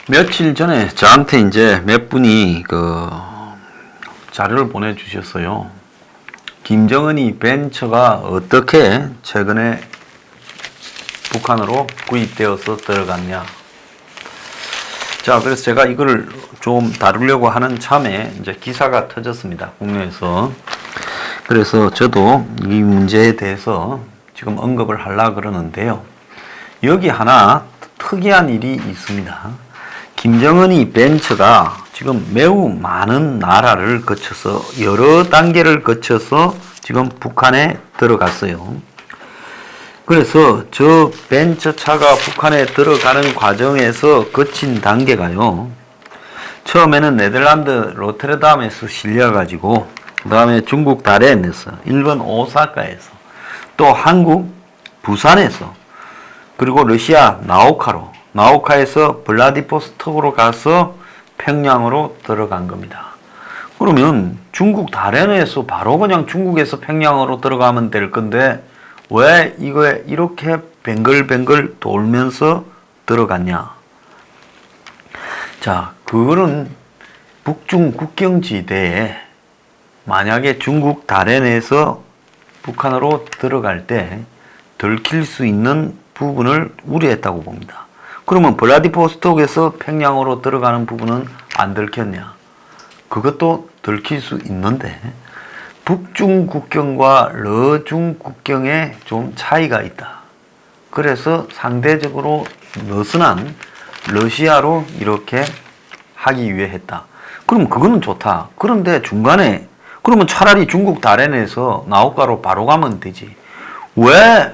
며칠 전에 저한테 이제 몇 분이 그 자료를 보내주셨어요. 김정은이 벤처가 어떻게 최근에 북한으로 구입되어서 들어갔냐. 자, 그래서 제가 이걸 좀 다루려고 하는 참에 이제 기사가 터졌습니다. 국내에서. 그래서 저도 이 문제에 대해서 지금 언급을 하려고 그러는데요. 여기 하나 특이한 일이 있습니다. 김정은이 벤처가 지금 매우 많은 나라를 거쳐서 여러 단계를 거쳐서 지금 북한에 들어갔어요. 그래서 저 벤처차가 북한에 들어가는 과정에서 거친 단계가요. 처음에는 네덜란드 로테르담에서 실려가지고 그 다음에 중국 다롄에서 일본 오사카에서 또 한국 부산에서 그리고 러시아 나우카에서 블라디보스톡으로 가서 평양으로 들어간 겁니다. 그러면 중국 다롄에서 바로 그냥 중국에서 평양으로 들어가면 될 건데 왜 이거에 이렇게 뱅글뱅글 돌면서 들어갔냐? 자, 그거는 북중 국경지대에 만약에 중국 다롄에서 북한으로 들어갈 때 들킬 수 있는 부분을 우려했다고 봅니다. 그러면 블라디보스톡에서 평양으로 들어가는 부분은 안 들켰냐? 그것도 들킬 수 있는데 북중 국경과 러중 국경에 좀 차이가 있다. 그래서 상대적으로 느슨한 러시아로 이렇게 하기 위해 했다. 그럼 그거는 좋다. 그런데 중간에 그러면 차라리 중국 다롄에서 나우카로 바로 가면 되지. 왜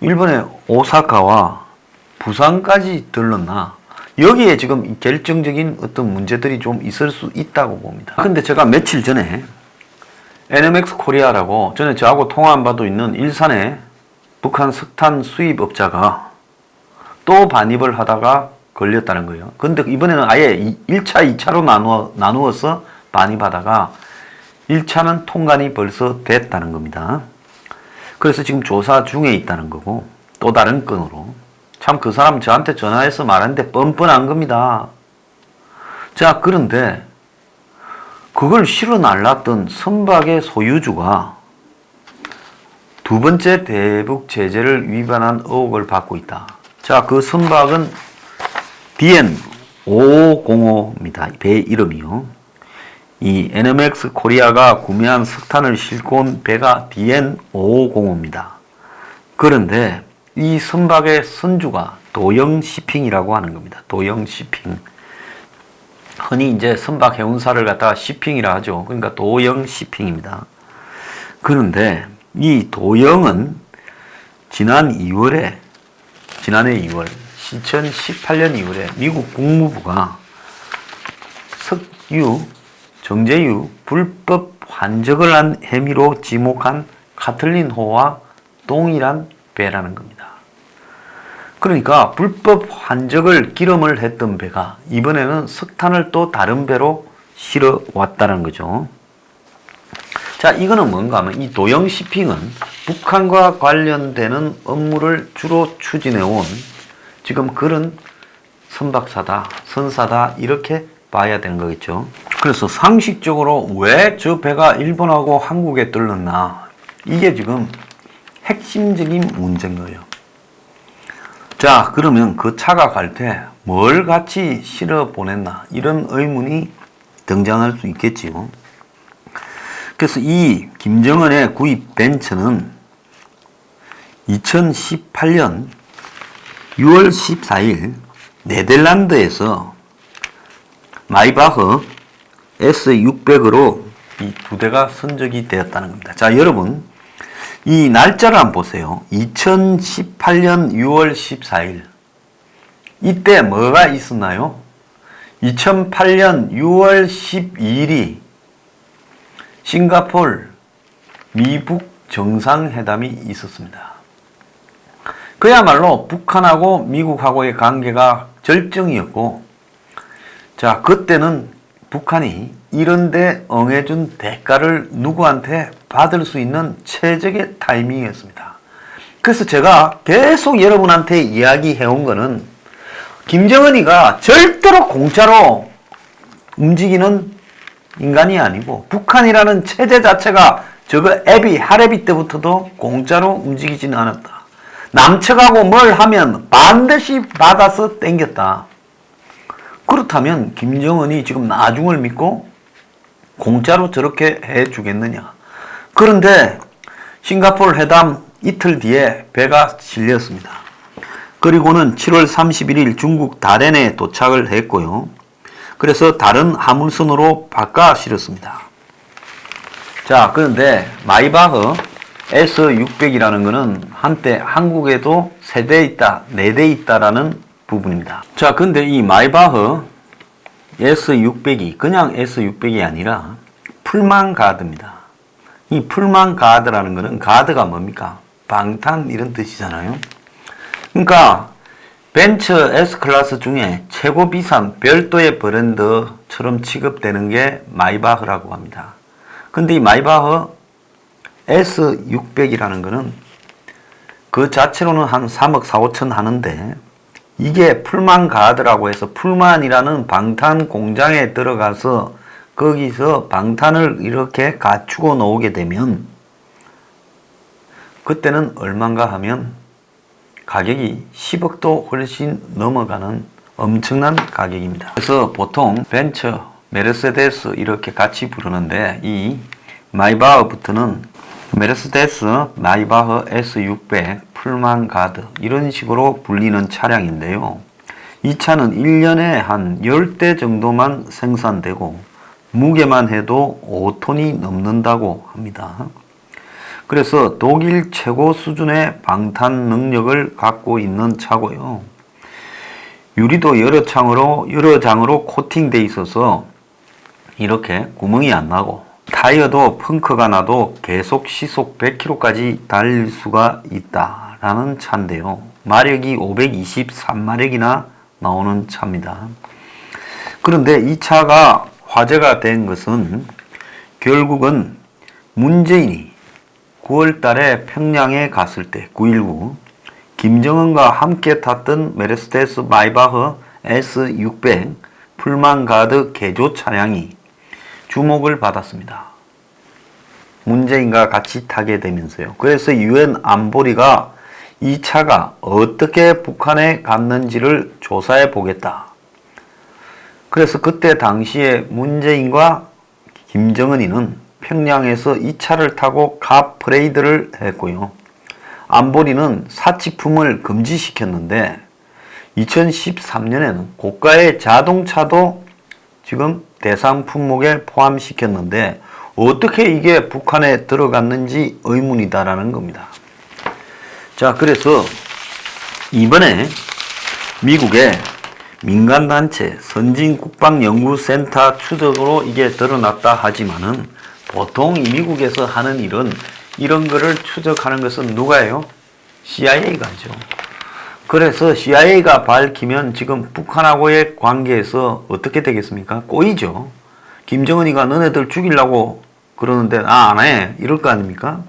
일본의 오사카와 부산까지 들렀나? 여기에 지금 결정적인 어떤 문제들이 좀 있을 수 있다고 봅니다. 근데 제가 며칠 전에 NMX 코리아라고 전에 저하고 통화한 바도 있는 일산의 북한 석탄 수입업자가 또 반입을 하다가 걸렸다는 거예요. 근데 이번에는 아예 1차, 2차로 나누어서 반입하다가 1차는 통관이 벌써 됐다는 겁니다. 그래서 지금 조사 중에 있다는 거고 또 다른 건으로 참 그 사람 저한테 전화해서 말하는데 뻔뻔한 겁니다. 자, 그런데 그걸 실어 날랐던 선박의 소유주가 두 번째 대북 제재를 위반한 의혹을 받고 있다. 자, 그 선박은 DN5505입니다. 배 이름이요. 이 NMX 코리아가 구매한 석탄을 싣고 온 배가 DN5505입니다. 그런데 이 선박의 선주가 도영시핑이라고 하는 겁니다. 도영시핑. 흔히 이제 선박 해운사를 갖다가 시핑이라 하죠. 그러니까 도영시핑입니다. 그런데 이 도영은 지난해 2월, 2018년 2월에 미국 국무부가 정제유 불법 환적을 한 혐의로 지목한 카틀린호와 동일한 배라는 겁니다. 그러니까 불법 환적을 기름을 했던 배가 이번에는 석탄을 또 다른 배로 실어 왔다는 거죠. 자, 이거는 뭔가 하면 이 도영시핑은 북한과 관련되는 업무를 주로 추진해 온 지금 그런 선박사다, 선사다 이렇게 봐야 되는 거겠죠. 그래서 상식적으로 왜 저 배가 일본하고 한국에 들렀나? 이게 지금 핵심적인 문제인 거예요. 자, 그러면 그 차가 갈 때 뭘 같이 실어 보냈나? 이런 의문이 등장할 수 있겠지요. 그래서 이 김정은의 구입 벤처는 2018년 6월 14일 네덜란드에서 마이바흐 S600으로 이 두 대가 선적이 되었다는 겁니다. 자, 여러분 이 날짜를 한번 보세요. 2018년 6월 14일 이때 뭐가 있었나요? 2008년 6월 12일이 싱가포르 미북 정상회담이 있었습니다. 그야말로 북한하고 미국하고의 관계가 절정이었고, 자, 그때는 북한이 이런데 응해준 대가를 누구한테 받을 수 있는 최적의 타이밍이었습니다. 그래서 제가 계속 여러분한테 이야기해온 거는 김정은이가 절대로 공짜로 움직이는 인간이 아니고 북한이라는 체제 자체가 저거 하레비 때부터도 공짜로 움직이지는 않았다. 남측하고 뭘 하면 반드시 받아서 땡겼다. 그렇다면 김정은이 지금 나중을 믿고 공짜로 저렇게 해주겠느냐. 그런데 싱가포르 회담 이틀 뒤에 배가 실렸습니다. 그리고는 7월 31일 중국 다롄에 도착을 했고요. 그래서 다른 화물선으로 바꿔 실었습니다. 자, 그런데 마이바흐 S600이라는 것은 한때 한국에도 3대 있다, 4대 있다라는 부분입니다. 자, 근데 이 마이바흐 S600이 그냥 S600이 아니라 풀만 가드입니다. 이 풀만 가드라는 것은 가드가 뭡니까? 방탄 이런 뜻이잖아요. 그러니까 벤처 S클래스 중에 최고 비싼 별도의 브랜드처럼 취급되는 게 마이바흐라고 합니다. 근데 이 마이바흐 S600이라는 거는 그 자체로는 한 3억 4,5천 하는데 이게 풀만 가드라고 해서 풀만이라는 방탄 공장에 들어가서 거기서 방탄을 이렇게 갖추고 나오게 되면 그때는 얼마인가 하면 가격이 10억도 훨씬 넘어가는 엄청난 가격입니다. 그래서 보통 벤처, 메르세데스 이렇게 같이 부르는데 이 마이바흐부터는 메르세데스 마이바흐 S600 풀만 가드 이런 식으로 불리는 차량인데요. 이 차는 1년에 한 10대 정도만 생산되고 무게만 해도 5톤이 넘는다고 합니다. 그래서 독일 최고 수준의 방탄 능력을 갖고 있는 차고요. 유리도 여러 장으로 코팅되어 있어서 이렇게 구멍이 안 나고 타이어도 펑크가 나도 계속 시속 100km까지 달릴 수가 있다라는 차인데요. 마력이 523마력이나 나오는 차입니다. 그런데 이 차가 화제가 된 것은 결국은 문재인이 9월 달에 평양에 갔을 때 9.19 김정은과 함께 탔던 메르세데스 마이바흐 S600 풀만 가드 개조 차량이 주목을 받았습니다. 문재인과 같이 타게 되면서요. 그래서 유엔 안보리가 이 차가 어떻게 북한에 갔는지를 조사해 보겠다. 그래서 그때 당시에 문재인과 김정은이는 평양에서 이 차를 타고 카 프레이드를 했고요. 안보리는 사치품을 금지시켰는데 2013년에는 고가의 자동차도 지금 대상 품목에 포함시켰는데 어떻게 이게 북한에 들어갔는지 의문이다라는 겁니다. 자, 그래서 이번에 미국의 민간단체 선진국방연구센터 추적으로 이게 드러났다 하지만은 보통 미국에서 하는 일은 이런 거를 추적하는 것은 누가요? CIA가 하죠. 그래서 CIA가 밝히면 지금 북한하고의 관계에서 어떻게 되겠습니까? 꼬이죠. 김정은이가 너네들 죽이려고 그러는데 안 해. 이럴 거 아닙니까?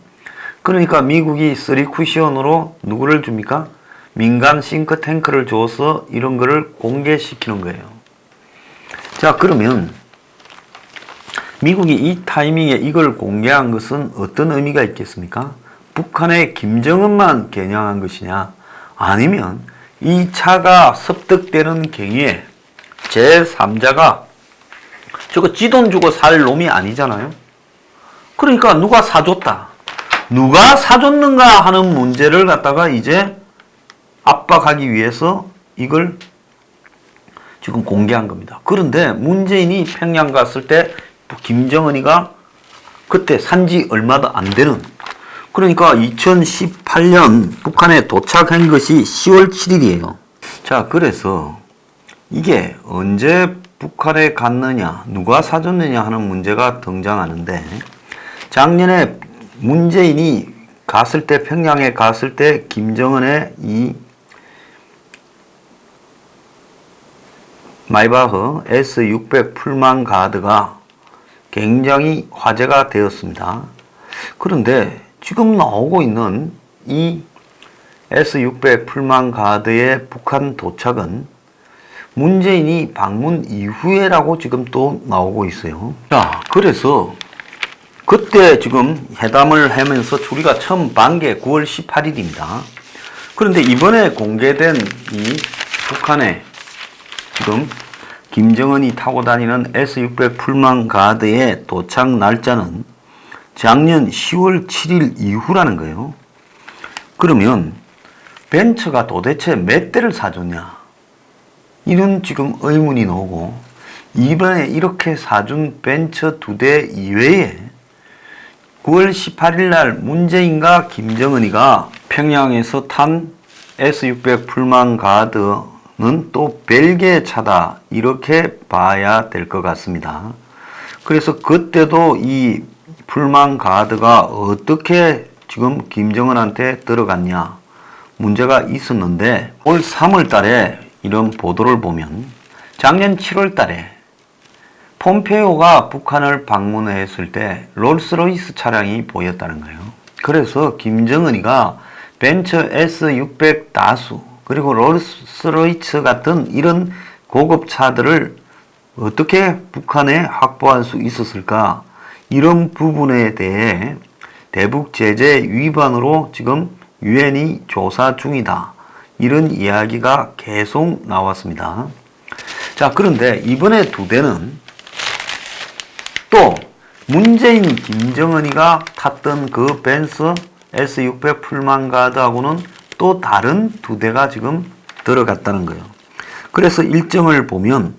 그러니까 미국이 쓰리 쿠션으로 누구를 줍니까? 민간 싱크탱크를 줘서 이런 거를 공개시키는 거예요. 자, 그러면 미국이 이 타이밍에 이걸 공개한 것은 어떤 의미가 있겠습니까? 북한의 김정은만 겨냥한 것이냐? 아니면 이 차가 습득되는 경위에 제3자가 저거 지돈 주고 살 놈이 아니잖아요. 그러니까 누가 사줬다. 누가 사줬는가 하는 문제를 갖다가 이제 압박하기 위해서 이걸 지금 공개한 겁니다. 그런데 문재인이 평양 갔을 때 김정은이가 그때 산지 얼마도 안 되는, 그러니까 2018년 북한에 도착한 것이 10월 7일이에요. 자, 그래서 이게 언제 북한에 갔느냐, 누가 사줬느냐 하는 문제가 등장하는데, 작년에 문재인이 갔을 때, 평양에 갔을 때 김정은의 이 마이바흐 S600 풀만 가드가 굉장히 화제가 되었습니다. 그런데 지금 나오고 있는 이 S600 풀만 가드의 북한 도착은 문재인이 방문 이후에라고 지금 또 나오고 있어요. 자, 그래서 그때 지금 회담을 하면서 우리가 처음 본 게 9월 18일입니다. 그런데 이번에 공개된 이 북한의 지금 김정은이 타고 다니는 S-600 풀만 가드의 도착 날짜는 작년 10월 7일 이후라는 거예요. 그러면 벤처가 도대체 몇 대를 사줬냐? 이런 지금 의문이 나오고, 이번에 이렇게 사준 벤처 2대 이외에 9월 18일 날 문재인과 김정은이가 평양에서 탄 S-600 풀만 가드는 또 별개의 차다, 이렇게 봐야 될 것 같습니다. 그래서 그때도 이 풀만 가드가 어떻게 지금 김정은한테 들어갔냐 문제가 있었는데, 올 3월 달에 이런 보도를 보면 작년 7월 달에 폼페이오가 북한을 방문했을 때 롤스로이스 차량이 보였다는 거예요. 그래서 김정은이가 벤처 S-600 다수 그리고 롤스로이스 같은 이런 고급 차들을 어떻게 북한에 확보할 수 있었을까? 이런 부분에 대해 대북 제재 위반으로 지금 유엔이 조사 중이다, 이런 이야기가 계속 나왔습니다. 자, 그런데 이번에 2대는 또 문재인, 김정은이가 탔던 그 벤츠 S-600 풀만 가드하고는 또 다른 2대가 지금 들어갔다는 거예요. 그래서 일정을 보면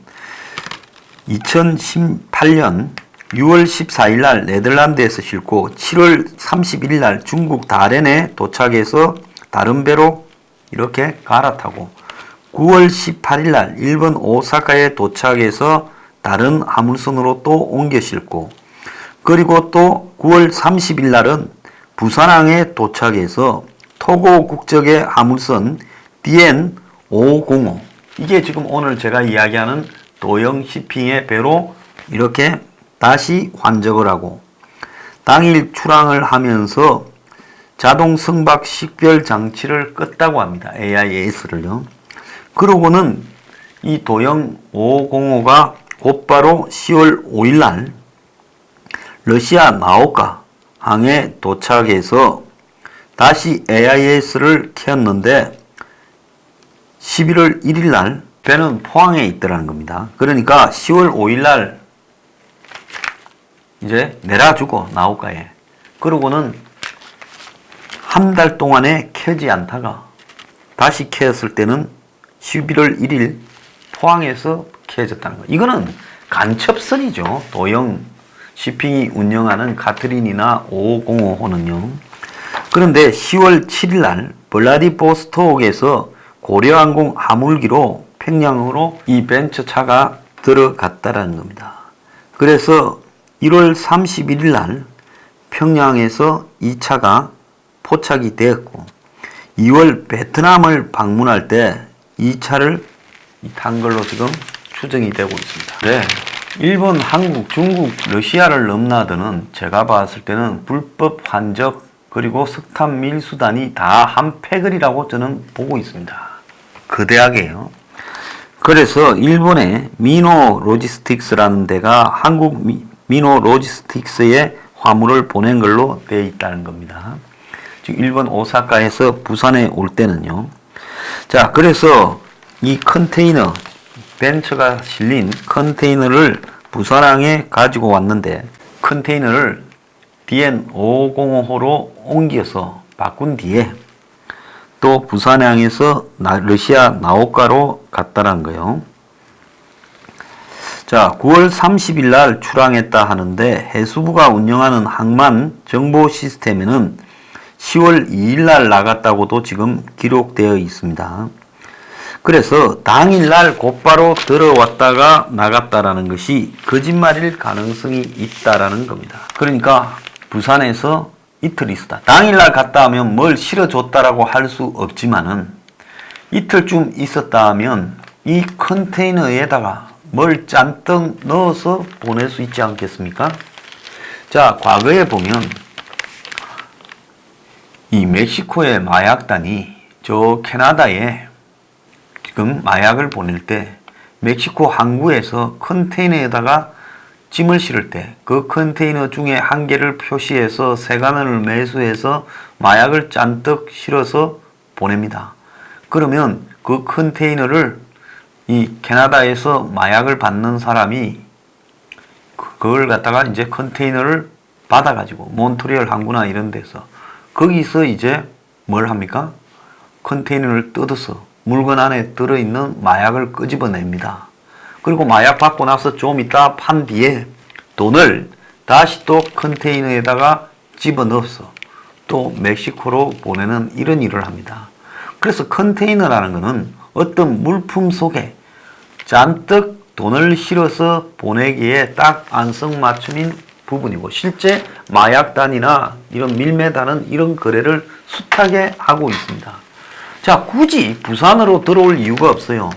2018년 6월 14일 날 네덜란드에서 싣고 7월 31일 날 중국 다롄에 도착해서 다른 배로 이렇게 갈아타고 9월 18일 날 일본 오사카에 도착해서 다른 화물선으로 또 옮겨 싣고, 그리고 또 9월 30일 날은 부산항에 도착해서 토고 국적의 화물선 DN505, 이게 지금 오늘 제가 이야기하는 도영 시핑의 배로 이렇게 다시 환적을 하고, 당일 출항을 하면서 자동 승박 식별 장치를 껐다고 합니다. AIS를요. 그러고는 이 도영 505가 곧바로 10월 5일 날 러시아 나오카 항에 도착해서 다시 AIS를 켰는데 11월 1일 날 배는 포항에 있더라는 겁니다. 그러니까 10월 5일 날 이제 내려주고 나오카에, 그러고는 한 달 동안에 켜지 않다가 다시 켰을 때는 11월 1일 포항에서 켜졌다는 거예요. 이거는 간첩선이죠. 도영 시핑이 운영하는 가트린이나 505호는요. 그런데 10월 7일 날 블라디보스토크에서 고려항공 화물기로 평양으로 이 벤처차가 들어갔다라는 겁니다. 그래서 1월 31일 날 평양에서 이 차가 포착이 되었고, 2월 베트남을 방문할 때 이 차를 탄 걸로 지금 추정이 되고 있습니다. 네. 일본, 한국, 중국, 러시아를 넘나드는 제가 봤을 때는 불법 환적 그리고 석탄 밀수단이 다 한 패거리라고 저는 보고 있습니다. 거대하게요. 그래서 일본의 미노 로지스틱스라는 데가 한국 미노 로지스틱스에 화물을 보낸 걸로 되어 있다는 겁니다. 지금 일본 오사카에서 부산에 올 때는요. 자, 그래서 이 컨테이너, 벤처가 실린 컨테이너를 부산항에 가지고 왔는데, 컨테이너를 DN505호로 옮겨서 바꾼 뒤에 또 부산항에서 러시아 나오카로 갔다는 거예요. 자, 9월 30일 날 출항했다 하는데 해수부가 운영하는 항만 정보 시스템에는 10월 2일 날 나갔다고도 지금 기록되어 있습니다. 그래서 당일날 곧바로 들어왔다가 나갔다라는 것이 거짓말일 가능성이 있다라는 겁니다. 그러니까 부산에서 이틀 있었다. 당일날 갔다 하면 뭘 실어줬다라고 할 수 없지만은 이틀쯤 있었다 하면 이 컨테이너에다가 뭘 잔뜩 넣어서 보낼 수 있지 않겠습니까? 자, 과거에 보면 이 멕시코의 마약단이 저 캐나다에 지금 마약을 보낼 때 멕시코 항구에서 컨테이너에다가 짐을 실을 때 그 컨테이너 중에 한 개를 표시해서 세관원을 매수해서 마약을 잔뜩 실어서 보냅니다. 그러면 그 컨테이너를 이 캐나다에서 마약을 받는 사람이 그걸 갖다가 이제 컨테이너를 받아가지고 몬트리올 항구나 이런 데서 거기서 이제 뭘 합니까? 컨테이너를 뜯어서 물건 안에 들어있는 마약을 끄집어냅니다. 그리고 마약 받고 나서 좀 이따 판 뒤에 돈을 다시 또 컨테이너에다가 집어넣어서 또 멕시코로 보내는 이런 일을 합니다. 그래서 컨테이너라는 것은 어떤 물품 속에 잔뜩 돈을 실어서 보내기에 딱 안성맞춤인 부분이고, 실제 마약단이나 이런 밀매단은 이런 거래를 숱하게 하고 있습니다. 자, 굳이 부산으로 들어올 이유가 없어요.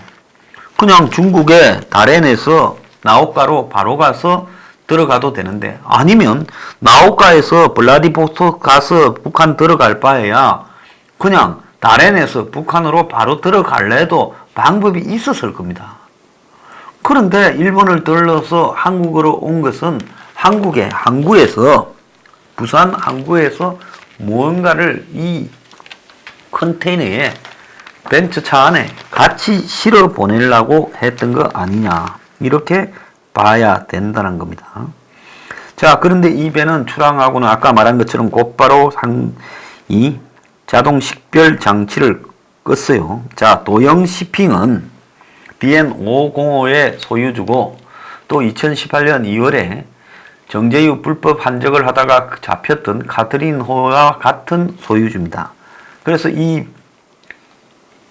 그냥 중국의 다롄에서 나옥가로 바로 가서 들어가도 되는데, 아니면 나옥가에서 블라디보스토크 가서 북한 들어갈 바에야 그냥 다롄에서 북한으로 바로 들어갈래도 방법이 있었을 겁니다. 그런데 일본을 들러서 한국으로 온 것은 한국의 항구에서, 부산 항구에서 무언가를 이 컨테이너에 벤츠차 안에 같이 실어 보내려고 했던 거 아니냐, 이렇게 봐야 된다는 겁니다. 자, 그런데 이 배는 출항하고는 아까 말한 것처럼 곧바로 이 자동 식별 장치를 껐어요. 자, 도영 시핑은 DN505의 소유주고, 또 2018년 2월에 정제유 불법 환적을 하다가 잡혔던 카트린호와 같은 소유주입니다. 그래서 이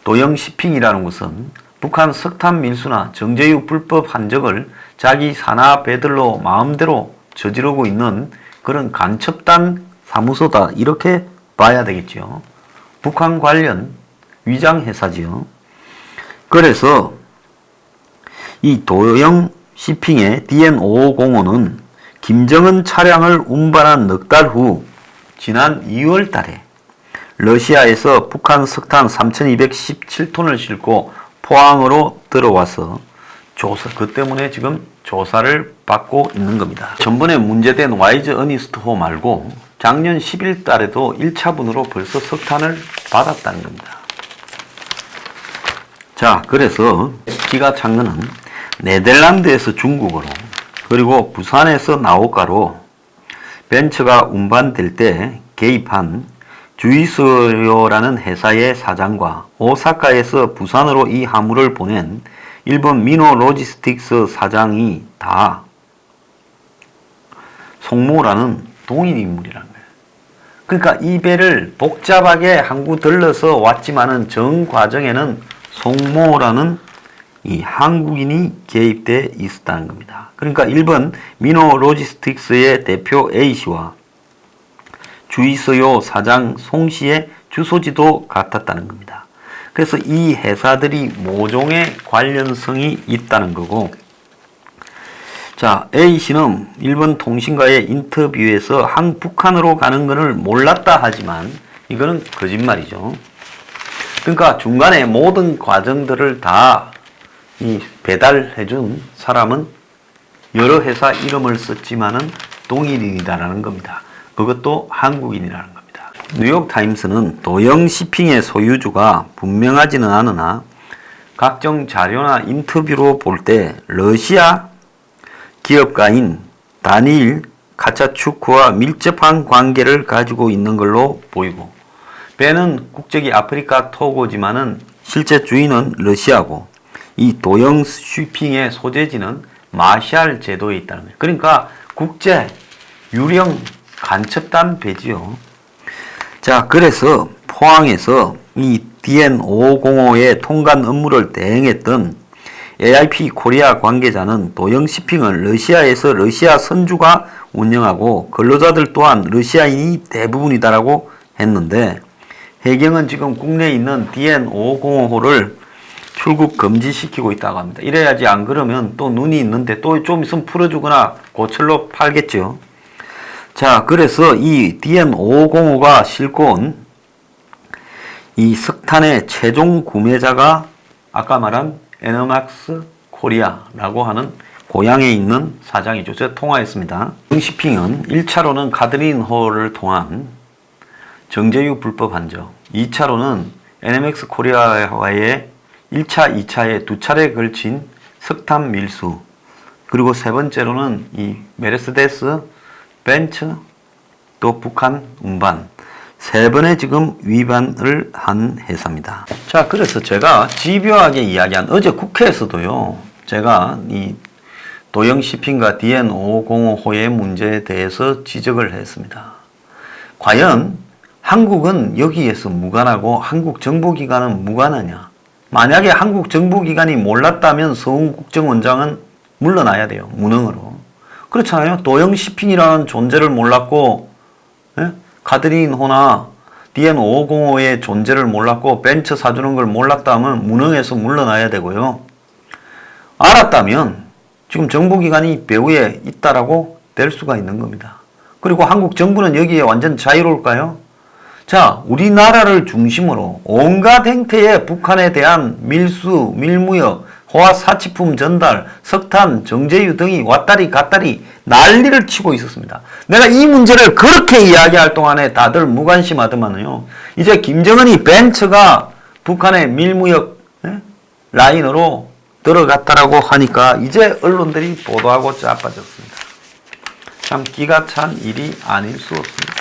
도영 시핑이라는 것은 북한 석탄 밀수나 정제유 불법 환적을 자기 산하 배들로 마음대로 저지르고 있는 그런 간첩단 사무소다, 이렇게 봐야 되겠죠. 북한 관련 위장 회사지요. 그래서 이 도영 시핑의 DN5505는 김정은 차량을 운반한 넉 달 후 지난 2월 달에 러시아에서 북한 석탄 3217톤을 싣고 포항으로 들어와서 그 때문에 지금 조사를 받고 있는 겁니다. 전번에 문제된 와이즈 어니스트호 말고 작년 10일 달에도 1차분으로 벌써 석탄을 받았다는 겁니다. 자, 그래서 기가 찬 거는 네덜란드에서 중국으로, 그리고 부산에서 나옥가로 벤처가 운반될 때 개입한 주이소요라는 회사의 사장과 오사카에서 부산으로 이 화물을 보낸 일본 미노 로지스틱스 사장이 다 송모라는 동일 인물이라는 거예요. 그러니까 이 배를 복잡하게 항구 들러서 왔지만은 정 과정에는 송모라는 이 한국인이 개입돼 있었다는 겁니다. 그러니까 일본 미노 로지스틱스의 대표 A씨와 주이소요 사장 송씨의 주소지도 같았다는 겁니다. 그래서 이 회사들이 모종의 관련성이 있다는 거고, 자, A씨는 일본 통신과의 인터뷰에서 북한으로 가는 것을 몰랐다 하지만 이거는 거짓말이죠. 그러니까 중간에 모든 과정들을 다 이 배달해준 사람은 여러 회사 이름을 썼지만은 동일인이다라는 겁니다. 그것도 한국인이라는 겁니다. 뉴욕타임스는 도영 시핑의 소유주가 분명하지는 않으나 각종 자료나 인터뷰로 볼 때 러시아 기업가인 다니일 카차추크와 밀접한 관계를 가지고 있는 걸로 보이고, 배는 국적이 아프리카 토고지만은 실제 주인은 러시아고, 이 도영 쇼핑의 소재지는 마샬 제도에 있다는 거예요. 그러니까 국제 유령 간첩단 배지요. 자, 그래서 포항에서 이 DN5505의 통관 업무를 대행했던 AIP 코리아 관계자는 도영 쇼핑을 러시아에서 러시아 선주가 운영하고 근로자들 또한 러시아인이 대부분이다라고 했는데, 해경은 지금 국내에 있는 DN5505를 출국 금지시키고 있다고 합니다. 이래야지, 안 그러면 또 눈이 있는데 또 좀 있으면 풀어주거나 고철로 팔겠죠. 자, 그래서 이 DN5505가 싣고 온 이 석탄의 최종 구매자가 아까 말한 에너맥스 코리아라고 하는 고향에 있는 사장이죠. 제가 통화했습니다. 시핑은 1차로는 가드린홀을 통한 정제유 불법 한정, 2차로는 NMX 코리아와의 1차, 2차에 두 차례 걸친 석탄 밀수, 그리고 세 번째로는 이 메르세데스, 벤츠, 또 북한 운반, 세 번의 지금 위반을 한 회사입니다. 자, 그래서 제가 집요하게 이야기한 어제 국회에서도요, 제가 이 도영 시핑과 DN5505호의 문제에 대해서 지적을 했습니다. 과연 한국은 여기에서 무관하고 한국 정보기관은 무관하냐? 만약에 한국 정보기관이 몰랐다면 서훈 국정원장은 물러나야 돼요. 무능으로. 그렇잖아요. 도영 시핑이라는 존재를 몰랐고, 가드린호나 DN5505의 존재를 몰랐고 벤츠 사주는 걸 몰랐다면 무능해서 물러나야 되고요. 알았다면 지금 정보기관이 배후에 있다라고 될 수가 있는 겁니다. 그리고 한국 정부는 여기에 완전 자유로울까요? 자, 우리나라를 중심으로 온갖 행태의 북한에 대한 밀수, 밀무역, 호화 사치품 전달, 석탄, 정제유 등이 왔다리 갔다리 난리를 치고 있었습니다. 내가 이 문제를 그렇게 이야기할 동안에 다들 무관심하더만요. 이제 김정은이 벤츠가 북한의 밀무역 라인으로 들어갔다라고 하니까 이제 언론들이 보도하고 자빠졌습니다. 참 기가 찬 일이 아닐 수 없습니다.